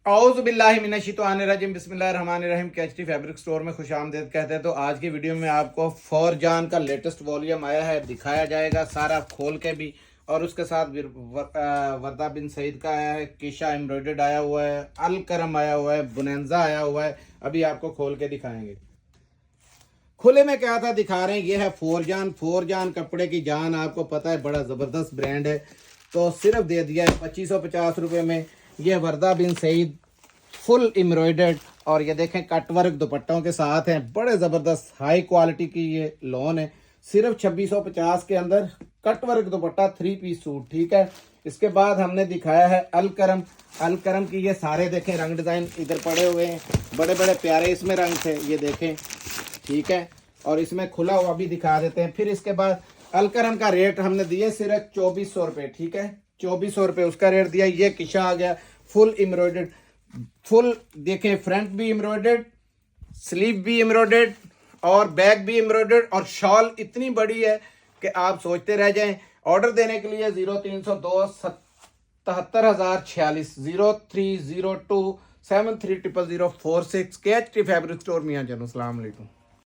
औज़ु बिल्लाहि मिनश्शैतानिर्रजीम बिस्मिल्लाहिर्रहमानिर्रहीम। केएचटी fabric store में खुशामदीद कहते हैं। तो आज की वीडियो में आपको फॉरजान का लेटेस्ट वॉल्यूम आया है, दिखाया जाएगा सारा खोल के भी। और उसके साथ वर्दा बिन सईद का आया है, किशा एम्ब्रॉयडर्ड आया हुआ है, अल करम आया हुआ है, बुनेंजा आया हुआ है। अभी आपको खोल के दिखाएंगे। खुले में क्या था दिखा रहे हैं, ये है फॉरजान। फॉरजान कपड़े की जान, आपको पता है बड़ा ज़बरदस्त ब्रांड है। तो सिर्फ दे दिया है 2550 रुपये में। ये वर्दा बिन सईद फुल एम्ब्रॉयडर्ड, और ये देखें कटवर्क दुपट्टों के साथ हैं। बड़े ज़बरदस्त हाई क्वालिटी की ये लोन है। सिर्फ 2650 के अंदर कटवर्क दुपट्टा 3 पीस सूट, ठीक है। इसके बाद हमने दिखाया है अल करम। अल करम की ये सारे देखें रंग डिज़ाइन इधर पड़े हुए हैं, बड़े बड़े प्यारे इसमें रंग थे, ये देखें, ठीक है। और इसमें खुला हुआ भी दिखा देते हैं। फिर इसके बाद अलकरम का रेट हमने दिए सिर्फ 2400 रुपये, ठीक है। 2400 रुपये उसका रेट दिया। ये किशा आ गया फुल एम्ब्रॉयडर्ड, फुल देखें, फ्रंट भी एम्ब्रॉयडर्ड, स्लीव भी एम्ब्रॉयडर्ड और बैक भी एम्ब्रॉयडर्ड, और शॉल इतनी बड़ी है कि आप सोचते रह जाएं। ऑर्डर देने के लिए 0302 77046 0302 730046 केएचटी फैब्रिक स्टोर मियां जनू। अस्सलाम वालेकुम।